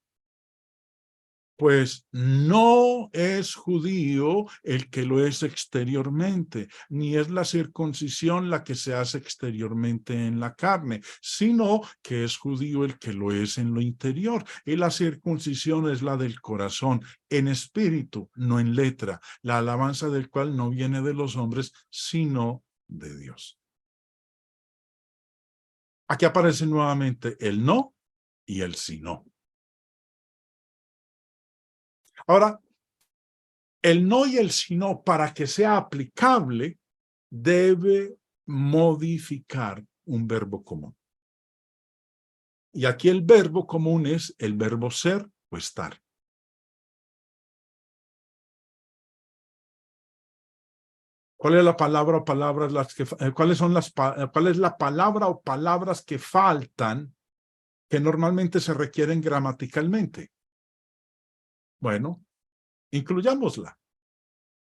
Pues no es judío el que lo es exteriormente, ni es la circuncisión la que se hace exteriormente en la carne, sino que es judío el que lo es en lo interior. Y la circuncisión es la del corazón, en espíritu, no en letra, la alabanza del cual no viene de los hombres, sino de Dios. Aquí aparece nuevamente el no y el sí no. Ahora, el no y el sí no, para que sea aplicable, debe modificar un verbo común. Y aquí el verbo común es el verbo ser o estar. ¿Cuál es la palabra o palabras las que cuáles son las cuál es la palabra o palabras que faltan que normalmente se requieren gramaticalmente? Bueno, incluyámosla.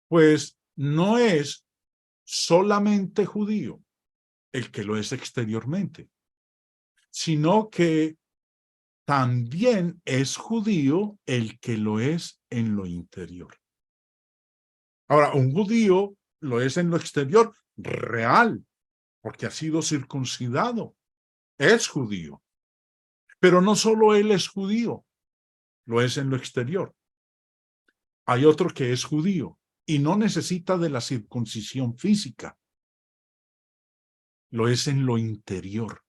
Pues no es solamente judío el que lo es exteriormente, sino que también es judío el que lo es en lo interior. Ahora, un judío lo es en lo exterior real, porque ha sido circuncidado, es judío. Pero no solo él es judío, lo es en lo exterior. Hay otro que es judío y no necesita de la circuncisión física, lo es en lo interior.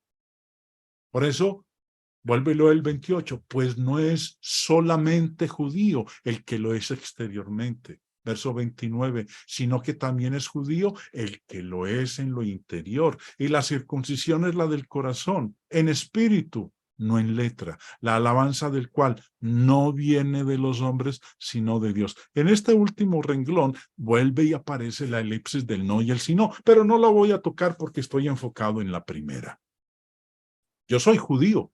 Por eso, vuélvelo el 28, pues no es solamente judío el que lo es exteriormente. Verso 29, sino que también es judío el que lo es en lo interior. Y la circuncisión es la del corazón, en espíritu, no en letra, la alabanza del cual no viene de los hombres, sino de Dios. En este último renglón vuelve y aparece la elipsis del no y el sí no, pero no la voy a tocar porque estoy enfocado en la primera. Yo soy judío.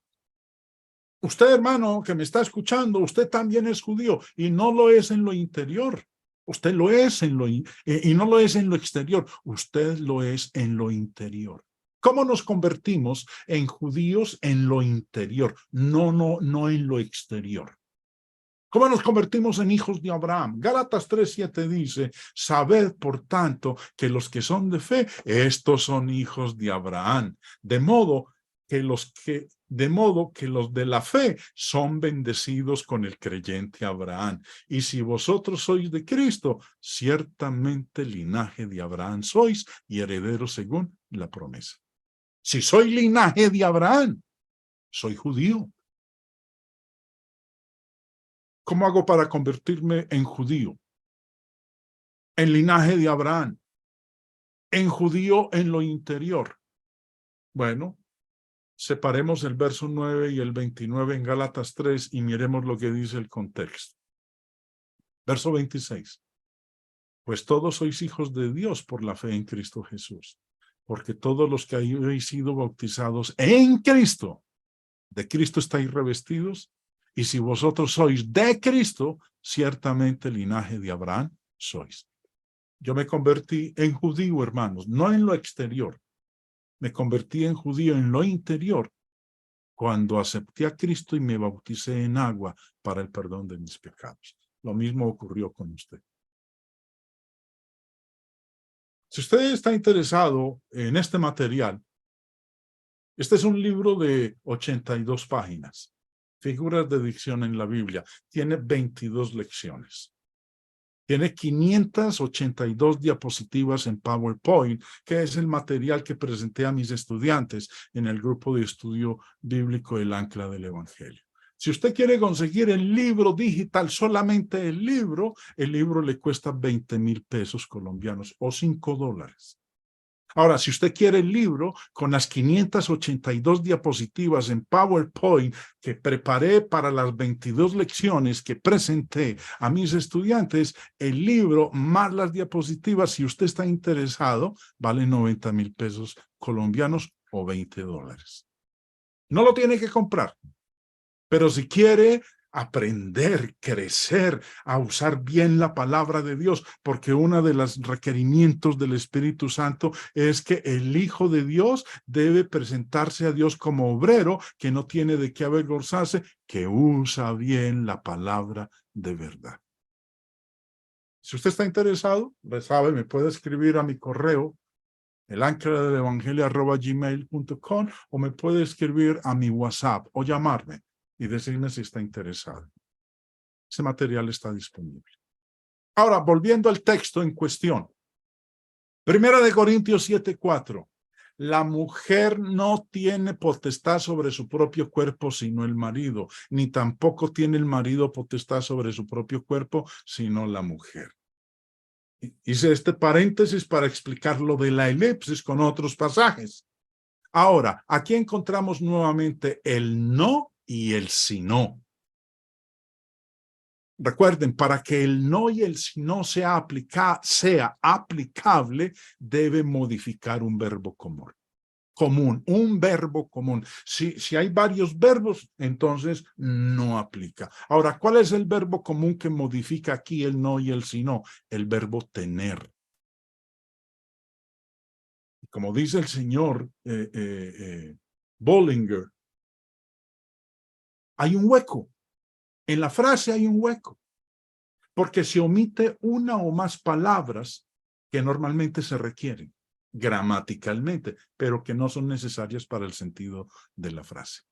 Usted, hermano, que me está escuchando, usted también es judío y no lo es en lo interior. Usted lo es en y no lo es en lo exterior. Usted lo es en lo interior. ¿Cómo nos convertimos en judíos en lo interior? No en lo exterior. ¿Cómo nos convertimos en hijos de Abraham? Gálatas 3:7 dice, sabed por tanto que los que son de fe, estos son hijos de Abraham. De modo que los de la fe son bendecidos con el creyente Abraham. Y si vosotros sois de Cristo, ciertamente linaje de Abraham sois y herederos según la promesa. Si soy linaje de Abraham, soy judío. ¿Cómo hago para convertirme en judío? En linaje de Abraham, en judío en lo interior. Bueno, separemos el verso 9 y el 29 en Gálatas 3 y miremos lo que dice el contexto. Verso 26. Pues todos sois hijos de Dios por la fe en Cristo Jesús, porque todos los que habéis sido bautizados en Cristo, de Cristo estáis revestidos, y si vosotros sois de Cristo, ciertamente linaje de Abraham sois. Yo me convertí en judío, hermanos, no en lo exterior. Me convertí en judío en lo interior cuando acepté a Cristo y me bauticé en agua para el perdón de mis pecados. Lo mismo ocurrió con usted. Si usted está interesado en este material, este es un libro de 82 páginas, figuras de dicción en la Biblia. Tiene 22 lecciones. Tiene 582 diapositivas en PowerPoint, que es el material que presenté a mis estudiantes en el grupo de estudio bíblico El Ancla del Evangelio. Si usted quiere conseguir el libro digital, solamente el libro le cuesta 20,000 pesos colombianos o $5. Ahora, si usted quiere el libro con las 582 diapositivas en PowerPoint que preparé para las 22 lecciones que presenté a mis estudiantes, el libro más las diapositivas, si usted está interesado, vale 90,000 pesos colombianos o $20. No lo tiene que comprar, pero si quiere aprender, crecer, a usar bien la palabra de Dios, porque uno de los requerimientos del Espíritu Santo es que el Hijo de Dios debe presentarse a Dios como obrero, que no tiene de qué avergonzarse, que usa bien la palabra de verdad. Si usted está interesado, ya sabe, me puede escribir a mi correo, elancredelevangelio@gmail.com, o me puede escribir a mi WhatsApp o llamarme y decirme si está interesado. Ese material está disponible. Ahora, volviendo al texto en cuestión. 1 Corintios 7:4. La mujer no tiene potestad sobre su propio cuerpo sino el marido, ni tampoco tiene el marido potestad sobre su propio cuerpo sino la mujer. Hice este paréntesis para explicar lo de la elipsis con otros pasajes. Ahora, aquí encontramos nuevamente el no y el si no. Recuerden, para que el no y el si no sea aplicable, debe modificar un verbo común. Un verbo común. Si hay varios verbos, entonces no aplica. Ahora, ¿cuál es el verbo común que modifica aquí el no y el si no? El verbo tener. Como dice el señor Bollinger, hay un hueco. En la frase hay un hueco, porque se omite una o más palabras que normalmente se requieren gramaticalmente, pero que no son necesarias para el sentido de la frase.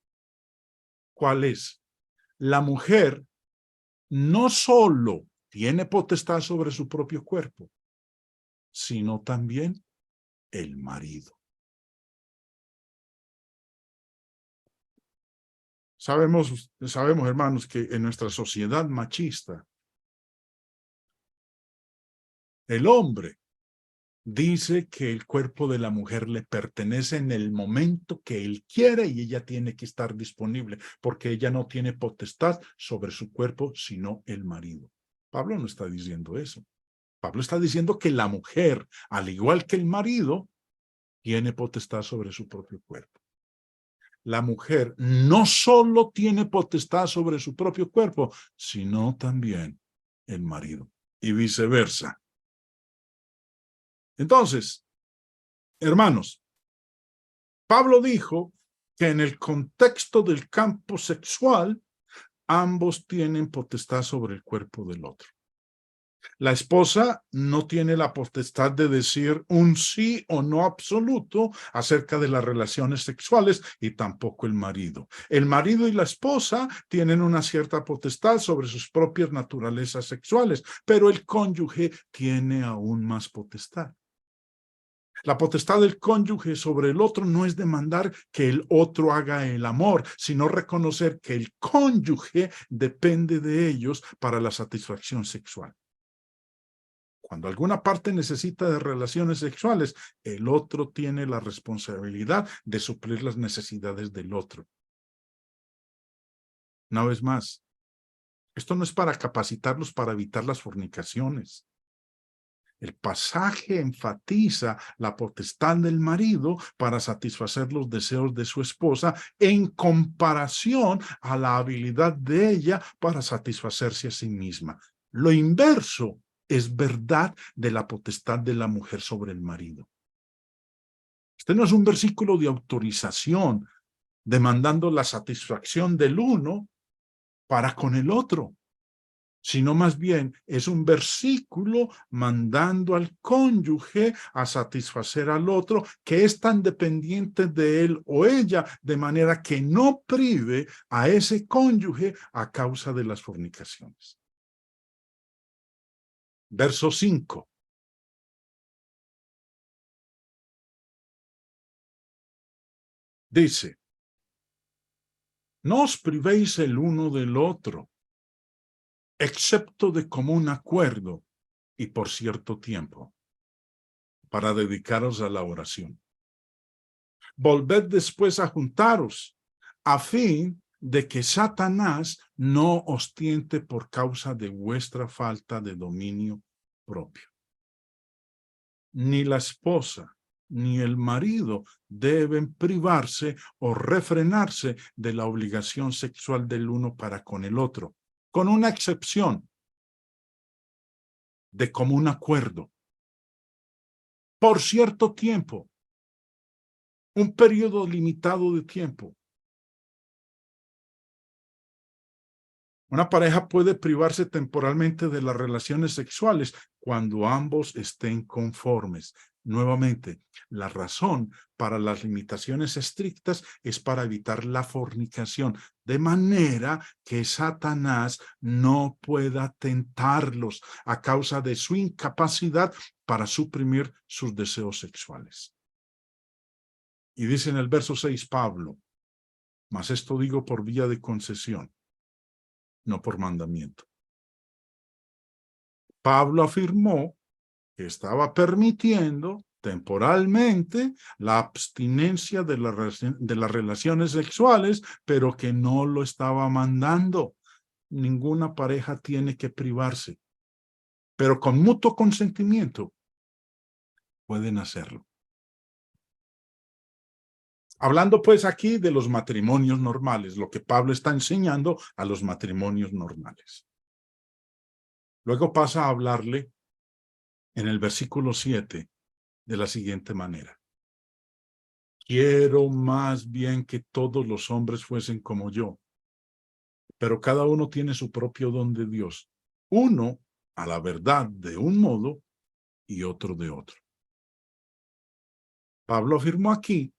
¿Cuál es? La mujer no solo tiene potestad sobre su propio cuerpo, sino también el marido. Sabemos, hermanos, que en nuestra sociedad machista, el hombre dice que el cuerpo de la mujer le pertenece en el momento que él quiere y ella tiene que estar disponible, porque ella no tiene potestad sobre su cuerpo, sino el marido. Pablo no está diciendo eso. Pablo está diciendo que la mujer, al igual que el marido, tiene potestad sobre su propio cuerpo. La mujer no solo tiene potestad sobre su propio cuerpo, sino también el marido, y viceversa. Entonces, hermanos, Pablo dijo que en el contexto del campo sexual, ambos tienen potestad sobre el cuerpo del otro. La esposa no tiene la potestad de decir un sí o no absoluto acerca de las relaciones sexuales, y tampoco el marido. El marido y la esposa tienen una cierta potestad sobre sus propias naturalezas sexuales, pero el cónyuge tiene aún más potestad. La potestad del cónyuge sobre el otro no es demandar que el otro haga el amor, sino reconocer que el cónyuge depende de ellos para la satisfacción sexual. Cuando alguna parte necesita de relaciones sexuales, el otro tiene la responsabilidad de suplir las necesidades del otro. Una vez más, esto no es para capacitarlos para evitar las fornicaciones. El pasaje enfatiza la potestad del marido para satisfacer los deseos de su esposa en comparación a la habilidad de ella para satisfacerse a sí misma. Lo inverso es verdad de la potestad de la mujer sobre el marido. Este no es un versículo de autorización demandando la satisfacción del uno para con el otro, sino más bien es un versículo mandando al cónyuge a satisfacer al otro, que es tan dependiente de él o ella, de manera que no prive a ese cónyuge a causa de las fornicaciones. Verso 5. Dice: no os privéis el uno del otro, excepto de común acuerdo y por cierto tiempo, para dedicaros a la oración. Volved después a juntaros, a fin de que Satanás no os tiente por causa de vuestra falta de dominio propio. Ni la esposa ni el marido deben privarse o refrenarse de la obligación sexual del uno para con el otro, con una excepción de común acuerdo, por cierto tiempo, un periodo limitado de tiempo. Una pareja puede privarse temporalmente de las relaciones sexuales cuando ambos estén conformes. Nuevamente, la razón para las limitaciones estrictas es para evitar la fornicación, de manera que Satanás no pueda tentarlos a causa de su incapacidad para suprimir sus deseos sexuales. Y dice en el verso 6 Pablo, mas esto digo por vía de concesión, no por mandamiento. Pablo afirmó que estaba permitiendo temporalmente la abstinencia de las relaciones sexuales, pero que no lo estaba mandando. Ninguna pareja tiene que privarse, pero con mutuo consentimiento pueden hacerlo. Hablando pues aquí de los matrimonios normales, lo que Pablo está enseñando a los matrimonios normales. Luego pasa a hablarle en el versículo 7 de la siguiente manera. Quiero más bien que todos los hombres fuesen como yo, pero cada uno tiene su propio don de Dios. Uno a la verdad de un modo y otro de otro. Pablo afirmó aquí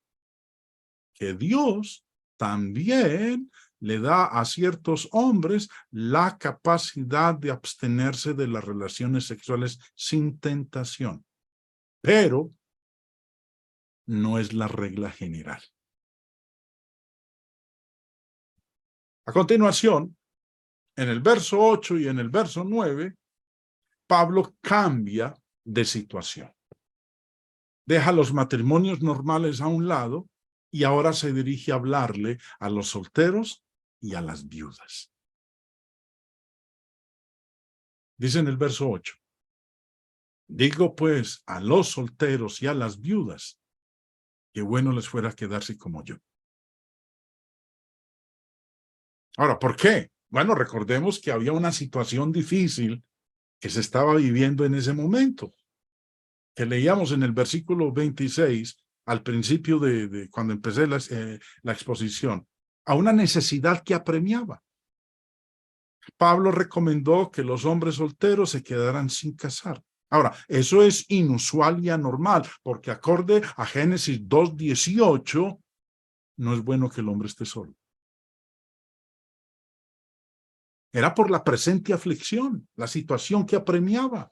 que Dios también le da a ciertos hombres la capacidad de abstenerse de las relaciones sexuales sin tentación, pero no es la regla general. A continuación, en el verso 8 y en el verso 9, Pablo cambia de situación. Deja los matrimonios normales a un lado y ahora se dirige a hablarle a los solteros y a las viudas. Dice en el verso 8, digo pues a los solteros y a las viudas, que bueno les fuera quedarse como yo. Ahora, ¿por qué? Bueno, recordemos que había una situación difícil que se estaba viviendo en ese momento, que leíamos en el versículo 26, al principio de cuando empecé la exposición, a una necesidad que apremiaba. Pablo recomendó que los hombres solteros se quedaran sin casar. Ahora, eso es inusual y anormal, porque acorde a Génesis 2:18, no es bueno que el hombre esté solo. Era por la presente aflicción, la situación que apremiaba.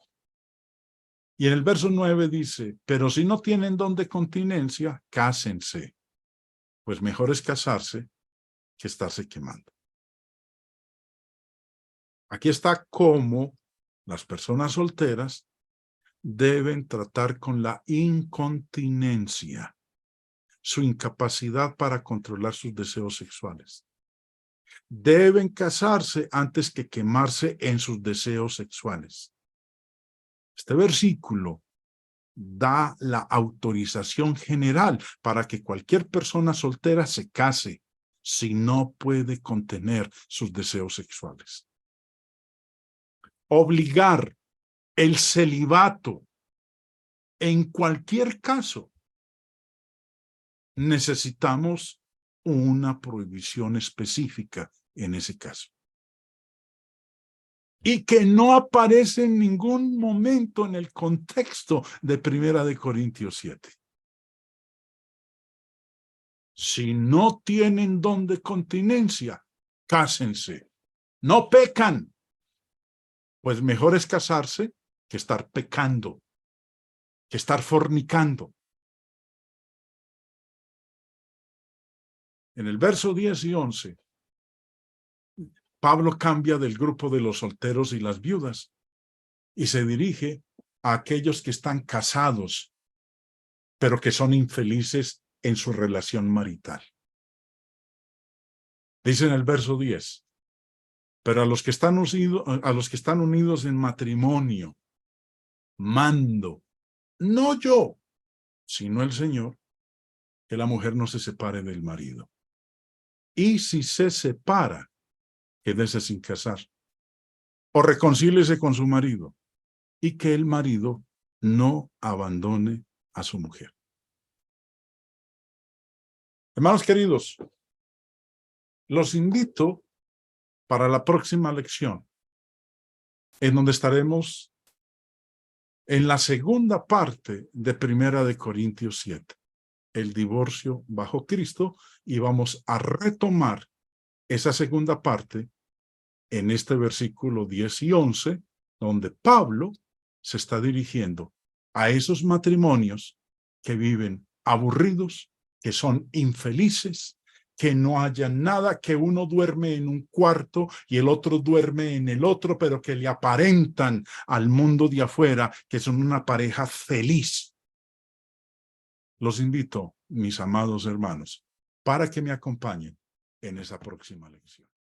Y en el verso 9 dice, pero si no tienen don de continencia, cásense, pues mejor es casarse que estarse quemando. Aquí está cómo las personas solteras deben tratar con la incontinencia, su incapacidad para controlar sus deseos sexuales. Deben casarse antes que quemarse en sus deseos sexuales. Este versículo da la autorización general para que cualquier persona soltera se case si no puede contener sus deseos sexuales. Obligar el celibato en cualquier caso, necesitamos una prohibición específica en ese caso. Y que no aparece en ningún momento en el contexto de 1 Corintios 7. Si no tienen don de continencia, cásense. No pecan, pues mejor es casarse que estar pecando, que estar fornicando. En el verso 10 y 11, Pablo cambia del grupo de los solteros y las viudas y se dirige a aquellos que están casados, pero que son infelices en su relación marital. Dice en el verso 10, pero a los que están unidos en matrimonio, mando, no yo, sino el Señor, que la mujer no se separe del marido. Y si se separa, quédese sin casar. O reconcíliese con su marido. Y que el marido no abandone a su mujer. Hermanos queridos, los invito para la próxima lección, en donde estaremos en la segunda parte de Primera de Corintios 7, el divorcio bajo Cristo, y vamos a retomar esa segunda parte en este versículo 10 y 11, donde Pablo se está dirigiendo a esos matrimonios que viven aburridos, que son infelices, que no haya nada, que uno duerme en un cuarto y el otro duerme en el otro, pero que le aparentan al mundo de afuera que son una pareja feliz. Los invito, mis amados hermanos, para que me acompañen en esa próxima lección.